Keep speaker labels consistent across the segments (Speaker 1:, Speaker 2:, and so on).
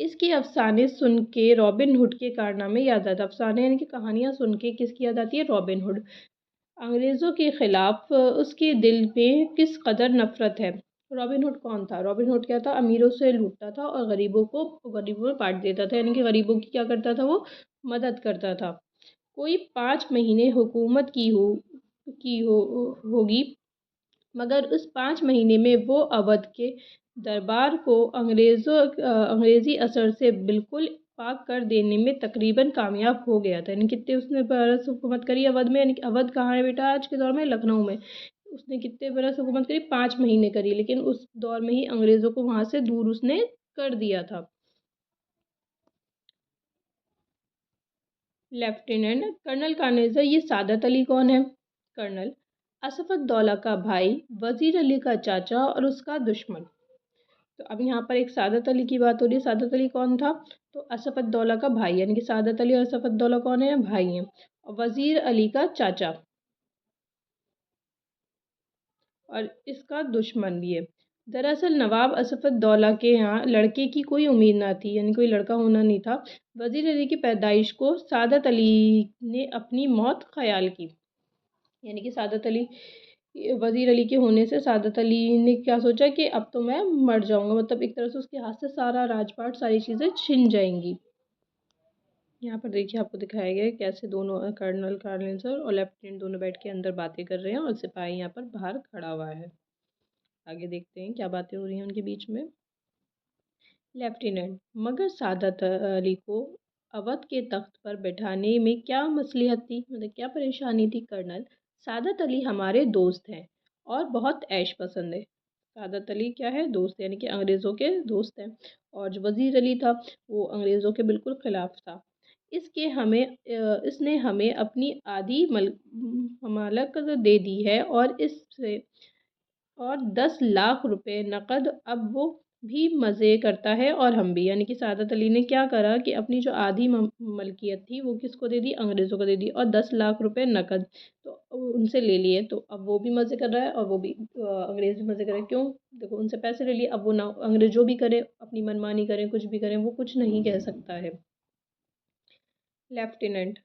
Speaker 1: اس کے افسانے سن کے رابن ہوڈ کے کارنامے یاد آتا. افسانے یعنی کہ کہانیاں سن کے کس کی یاد آتی ہے؟ Robin Hood. انگریزوں کے خلاف اس کے دل میں کس قدر نفرت ہے؟ رابن ہوڈ کون تھا؟ رابن ہوڈ کیا تھا؟ امیروں سے لوٹتا تھا اور غریبوں میں بانٹ دیتا تھا، یعنی کہ غریبوں کی کیا کرتا تھا؟ وہ مدد کرتا تھا. کوئی 5 مہینے حکومت ہوگی، مگر اس 5 مہینے میں وہ اودھ کے دربار کو انگریزی اثر سے بالکل پاک کر دینے میں تقریباً کامیاب ہو گیا تھا. یعنی کتنے اس نے برس حکومت کری اودھ میں؟ یعنی کہ اودھ کہاں ہے بیٹا آج کے دور میں؟ لکھنؤ میں. اس نے کتنے برس حکومت کری؟ 5 مہینے کری، لیکن اس دور میں ہی انگریزوں کو وہاں سے دور اس نے کر دیا تھا. لیفٹیننٹ کرنل کانیزر. یہ سعادت علی کون ہے؟ کرنل. اسف الدولہ کا بھائی، وزیر علی کا چاچا اور اس کا دشمن. تو اب یہاں پر ایک سعادت علی کی بات ہو رہی ہے. سعادت علی کون تھا؟ تو اسف الدولہ کا بھائی، یعنی کہ سعادت علی اور اسف الدولہ کون ہیں؟ بھائی ہیں. اور وزیر علی کا چاچا اور اس کا دشمن بھی ہے. دراصل نواب اسف الدولہ کے یہاں لڑکے کی کوئی امید نہ تھی، یعنی کوئی لڑکا ہونا نہیں تھا. وزیر علی کی پیدائش کو سعادت علی نے اپنی موت خیال کی. یعنی کہ سعادت علی، وزیر علی کے ہونے سے سعادت علی نے کیا سوچا کہ اب تو میں مر جاؤں گا، مطلب ایک طرح سے اس کے ہاتھ سے سارا راج پاٹ، ساری چیزیں چھن جائیں گی. یہاں پر دیکھیے آپ کو دکھایا گیا ہے کیسے دونوں کرنل کارلنسر اور لیفٹیننٹ دونوں بیٹھ کے اندر باتیں کر رہے ہیں اور سپاہی یہاں پر باہر کھڑا ہوا ہے. آگے دیکھتے ہیں کیا باتیں ہو رہی ہیں ان کے بیچ میں. لیفٹیننٹ. مگر سعادت علی کو اودھ کے تخت پر بٹھانے میں کیا مصلحت تھی؟ مطلب کیا پریشانی تھی؟ کرنل. سعادت علی ہمارے دوست ہیں اور بہت عیش پسند ہے. سعادت علی کیا ہے؟ دوست، یعنی کہ انگریزوں کے دوست ہیں. اور جو وزیر علی تھا وہ انگریزوں کے بالکل خلاف تھا. اس نے ہمیں اپنی آدھی مملکت دے دی ہے اور اس سے 10 لاکھ روپے نقد. اب وہ بھی مزے کرتا ہے اور ہم بھی. یعنی کہ سعادت علی نے کیا کرا کہ اپنی جو آدھی ملکیت تھی وہ کس کو دے دی؟ انگریزوں کو دے دی، اور 10 لاکھ روپے نقد تو ان سے لے لیے. تو اب وہ بھی مزے کر رہا ہے اور وہ بھی انگریز بھی مزے کر رہے ہیں. کیوں؟ دیکھو ان سے پیسے لے لیے، اب وہ نہ انگریز جو بھی کرے، اپنی منمانی کریں، کچھ بھی کریں، وہ کچھ نہیں کہہ سکتا ہے. لیفٹیننٹ.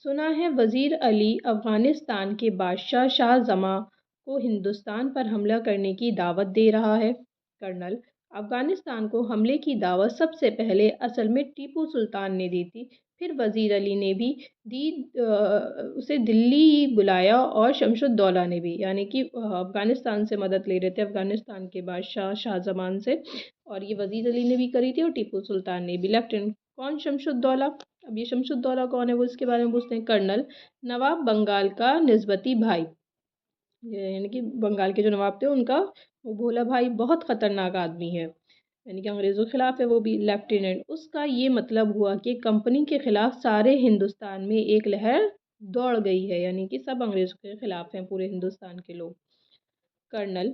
Speaker 1: سنا ہے وزیر علی افغانستان کے بادشاہ شاہ زماں کو ہندوستان پر حملہ کرنے کی دعوت دے رہا ہے. کرنل. افغانستان کو حملے کی دعوت سب سے پہلے اصل میں ٹیپو سلطان نے دی تھی، پھر وزیر علی نے بھی دی، اسے دلی بلایا، اور شمس الدولہ نے بھی. یعنی کہ افغانستان سے مدد لے رہے تھے، افغانستان کے بادشاہ شاہ زمان سے، اور یہ وزیر علی نے بھی کری تھی اور ٹیپو سلطان نے بھی. لیفٹیننٹ. کون شمس الدولہ؟ اب یہ شمس الدولہ کون ہے وہ اس کے بارے میں پوچھتے ہیں. کرنل. نواب بنگال کا نسبتی بھائی، یعنی کہ بنگال کے جو نواب تھے ان کا وہ بھولا بھائی، بہت خطرناک آدمی ہے، یعنی کہ انگریزوں کے خلاف ہے وہ بھی. لیفٹیننٹ. اس کا یہ مطلب ہوا کہ کمپنی کے خلاف سارے ہندوستان میں ایک لہر دوڑ گئی ہے، یعنی کہ سب انگریزوں کے خلاف ہیں پورے ہندوستان کے لوگ. کرنل.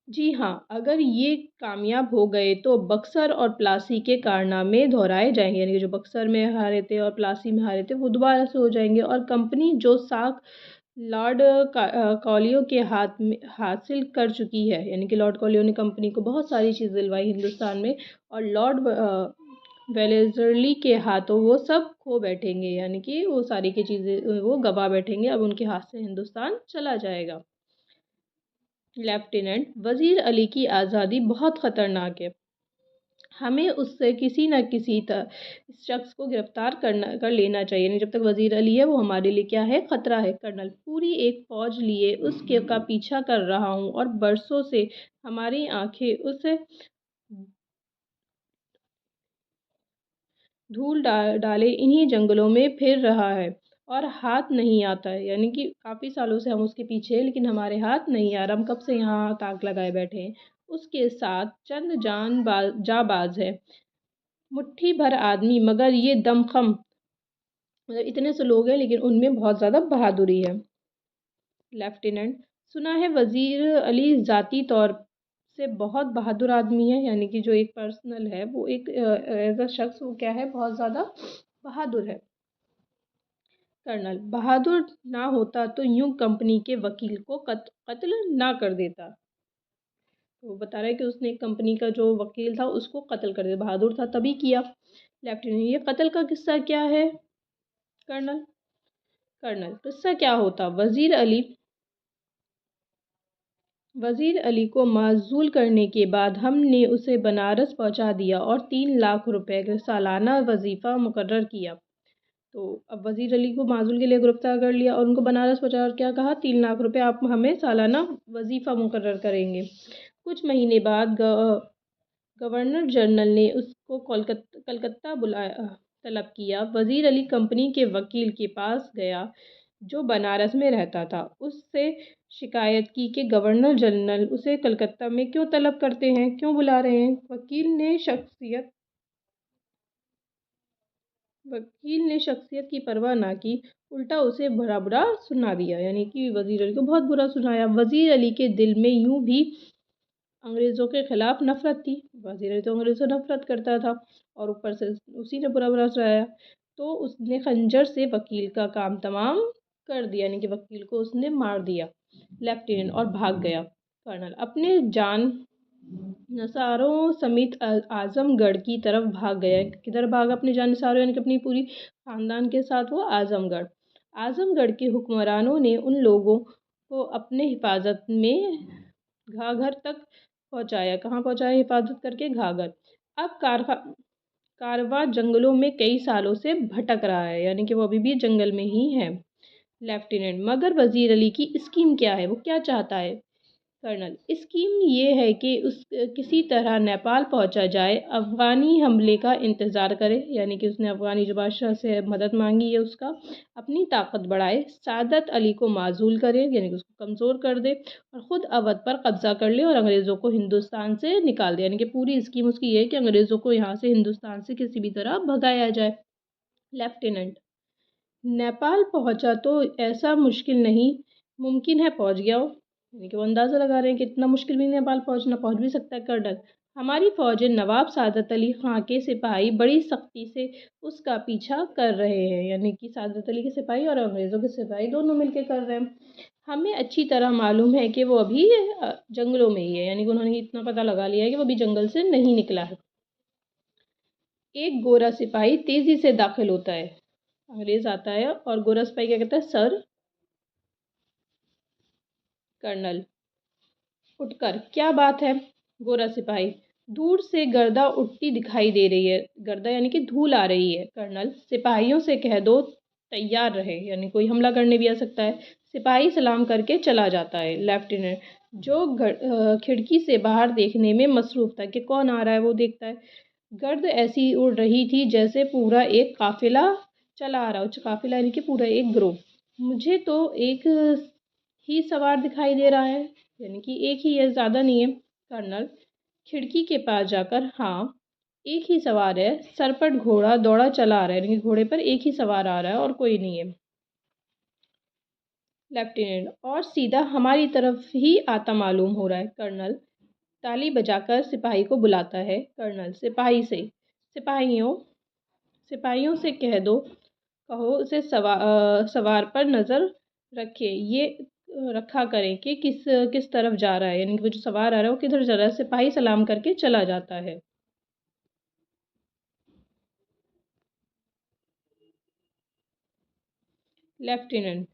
Speaker 1: جی ہاں، اگر یہ کامیاب ہو گئے تو بکسر اور پلاسی کے کارنامے دہرائے جائیں گے. یعنی کہ جو بکسر میں ہارے تھے اور پلاسی میں ہارے تھے وہ دوبارہ سے ہو جائیں گے، اور کمپنی جو ساکھ لارڈ کالیو کے ہاتھ میں حاصل کر چکی ہے. یعنی کہ لارڈ کالیو نے کمپنی کو بہت ساری چیزیں دلوائی ہندوستان میں، اور لارڈ ویلزرلی کے ہاتھوں وہ سب کھو بیٹھیں گے، یعنی کہ وہ ساری کی چیزیں وہ گوا بیٹھیں گے. اب ان کے ہاتھ سے ہندوستان چلا جائے گا. لیفٹیننٹ. وزیر علی کی آزادی بہت خطرناک ہے، ہمیں اس سے کسی نہ کسی شخص کو گرفتار کر لینا چاہیے. یعنی جب تک وزیر علی ہے وہ ہمارے لیے کیا ہے؟ خطرہ ہے. کرنل. پوری ایک فوج لیے اس کا پیچھا کر رہا ہوں اور برسوں سے ہماری آنکھیں اسے دھول ڈالے انہی جنگلوں میں پھر رہا ہے اور ہاتھ نہیں آتا ہے. یعنی کہ کافی سالوں سے ہم اس کے پیچھے ہیں لیکن ہمارے ہاتھ نہیں آ رہا، ہم کب سے یہاں تاک لگائے بیٹھے ہیں. اس کے ساتھ چند جاں باز ہے، مٹھی بھر آدمی، مگر یہ دم خم، مطلب اتنے سے لوگ ہیں لیکن ان میں بہت زیادہ بہادری ہے. لیفٹیننٹ. سنا ہے وزیر علی ذاتی طور سے بہت بہادر آدمی ہے، یعنی کہ جو ایک پرسنل ہے وہ ایک ایز اے شخص وہ کیا ہے؟ بہت زیادہ بہادر ہے. کرنل. بہادر نہ ہوتا تو یوں کمپنی کے وکیل کو قتل نہ کر دیتا. وہ بتا رہا ہے کہ اس نے ایک کمپنی کا جو وکیل تھا اس کو قتل کر دیا، بہادر تھا تبھی کیا۔ لیفٹیننٹ، یہ قتل کا قصہ کیا ہے کرنل؟ کرنل، قصہ کیا ہوتا؟ وزیر علی کو معزول کرنے کے بعد ہم نے اسے بنارس پہنچا دیا اور 3 لاکھ روپے کا سالانہ وظیفہ مقرر کیا۔ تو اب وزیر علی کو معزول کے لیے گرفتار کر لیا اور ان کو بنارس پہنچا اور کیا کہا، 3 لاکھ روپے آپ ہمیں سالانہ وظیفہ مقرر کریں گے۔ کچھ مہینے بعد گورنر جنرل نے اس کو کلکتہ طلب کیا۔ وزیر علی کمپنی کے وکیل کے پاس گیا جو بنارس میں رہتا تھا، اس سے شکایت کی کہ گورنر جنرل اسے کلکتہ میں کیوں طلب کرتے ہیں، کیوں بلا رہے ہیں۔ وکیل نے شخصیت کی پرواہ نہ کی، الٹا اسے برا سنا دیا، یعنی کہ وزیر علی کو بہت برا سنایا۔ وزیر علی کے دل میں یوں بھی انگریزوں کے خلاف نفرت تھی، وزیر علی تو انگریزوں سے نفرت کرتا تھا اور اوپر سے اسی نے برا سنایا، تو اس نے خنجر سے وکیل کا کام تمام کر دیا، یعنی کہ وکیل کو اس نے مار دیا لیفٹیننٹ، اور بھاگ گیا۔ کرنل اپنے جان نثاروں سمیت اعظم گڑھ کی طرف بھاگ گیا۔ کدھر بھاگا اپنے جان نثاروں، یعنی کہ اپنی پوری خاندان کے ساتھ وہ اعظم گڑھ کے حکمرانوں نے ان لوگوں کو اپنے حفاظت میں گھاگھر تک پہنچایا۔ کہاں پہنچایا حفاظت کر کے؟ گھاگھر۔ اب کارواں جنگلوں میں کئی سالوں سے بھٹک رہا ہے، یعنی کہ وہ ابھی بھی جنگل میں ہی ہے۔ لیفٹیننٹ، مگر وزیر علی کی اسکیم کیا ہے، وہ کیا چاہتا ہے؟ کرنل، اسکیم یہ ہے کہ کسی طرح نیپال پہنچا جائے، افغانی حملے کا انتظار کرے، یعنی کہ اس نے افغانی جو بادشاہ سے مدد مانگی ہے اس کا، اپنی طاقت بڑھائے، سعادت علی کو معزول کرے، یعنی کہ اس کو کمزور کر دے، اور خود اودھ پر قبضہ کر لے اور انگریزوں کو ہندوستان سے نکال دے، یعنی کہ پوری اسکیم اس کی یہ ہے کہ انگریزوں کو یہاں سے ہندوستان سے کسی بھی طرح بھگایا جائے۔ لیفٹیننٹ، نیپال پہنچا تو ایسا مشکل نہیں، ممکن ہے پہنچ گیا ہو، یعنی کہ وہ اندازہ لگا رہے ہیں کہ اتنا مشکل بھی نیپال پہنچنا، پہنچ بھی سکتا ہے۔ کرنل، ہماری فوجیں نواب سعادت علی خاں کے سپاہی بڑی سختی سے اس کا پیچھا کر رہے ہیں، یعنی کہ سعادت علی کے سپاہی اور انگریزوں کے سپاہی دونوں مل کے کر رہے ہیں۔ ہمیں اچھی طرح معلوم ہے کہ وہ ابھی جنگلوں میں ہی ہے، یعنی کہ انہوں نے اتنا پتہ لگا لیا ہے کہ وہ ابھی جنگل سے نہیں نکلا ہے۔ ایک گورا سپاہی تیزی سے داخل ہوتا ہے، انگریز آتا ہے اور گورا سپاہی کیا کہتا ہے، سر۔ کرنل اٹھ کر، کیا بات ہے؟ گورا سپاہی، دور سے گردہ اٹھتی دکھائی دے رہی ہے، گردہ یعنی کہ دھول آ رہی ہے۔ کرنل، سپاہیوں سے کہہ دو تیار رہے، یعنی کوئی حملہ کرنے بھی آ سکتا ہے۔ سپاہی سلام کر کے چلا جاتا ہے۔ لیفٹیننٹ، جو کھڑکی سے باہر دیکھنے میں مصروف تھا کہ کون آ رہا ہے، وہ دیکھتا ہے۔ گرد ایسی اڑ رہی تھی جیسے پورا ایک قافلہ چلا آ رہا ہو، قافلہ یعنی کہ پورا ایک گروہ۔ مجھے تو ایک ہی سوار دکھائی دے رہا ہے، یعنی کہ ایک ہی ہے، زیادہ نہیں ہے۔ کرنل کھڑکی کے پاس جا کر، ہاں ایک ہی سوار ہے، سرپٹ گھوڑا دوڑا چلا آ رہا ہے، یعنی کہ گھوڑے پر ایک ہی سوار آ رہا ہے اور کوئی نہیں ہے۔ لیفٹیننٹ، اور سیدھا ہماری طرف ہی آتا معلوم ہو رہا ہے۔ کرنل تالی بجا کر سپاہی کو بلاتا ہے۔ کرنل سپاہیوں سے کہو اسے سوار پر نظر رکھا کریں کہ کس طرف جا رہا ہے، یعنی کہ وہ جو سوار آ رہا ہے وہ کدھر جا رہا ہے۔ سپاہی سلام کر کے چلا جاتا ہے۔ لیفٹیننٹ،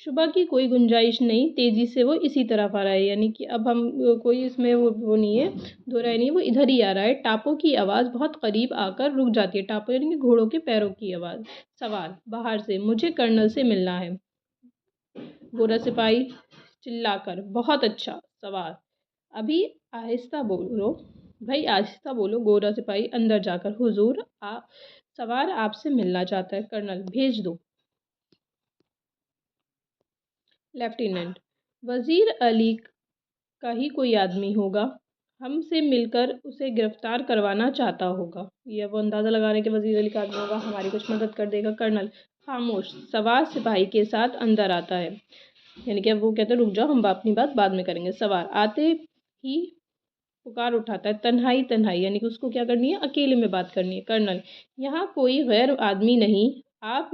Speaker 1: شبہ کی کوئی گنجائش نہیں، تیزی سے وہ اسی طرف آ رہا ہے، یعنی کہ اب ہم کوئی اس میں وہ نہیں ہے، دو رائے نہیں، وہ ادھر ہی آ رہا ہے۔ ٹاپوں کی آواز بہت قریب آ کر رک جاتی ہے، ٹاپوں یعنی کہ گھوڑوں کے پیروں کی آواز۔ سوار باہر سے، مجھے کرنل سے ملنا ہے۔ گورا سپاہی چلا کر، بہت اچھا۔ سوار ابھی آہستہ بولو بھائی، آہستہ بولو۔ گورا سپاہی اندر جا کر، حضور سوار آپ سے ملنا چاہتا ہے۔ کرنل بھیج دو۔ لیفٹیننٹ، وزیر علی کا ہی کوئی آدمی ہوگا، ہم سے مل کر اسے گرفتار کروانا چاہتا ہوگا، یہ وہ اندازہ لگا رہے ہیں کہ وزیر علی کا آدمی ہوگا، ہماری کچھ مدد کر دے گا۔ کرنل خاموش۔ سوار سپاہی کے ساتھ اندر آتا ہے، یعنی کہ وہ کہتے ہیں رک جاؤ، ہم اپنی بات بعد میں کریں گے۔ سوار آتے ہی پکار اٹھاتا ہے، تنہائی تنہائی، یعنی کہ اس کو کیا کرنی ہے، اکیلے میں بات کرنی ہے۔ کرنل یہاں کوئی غیر آدمی نہیں، آپ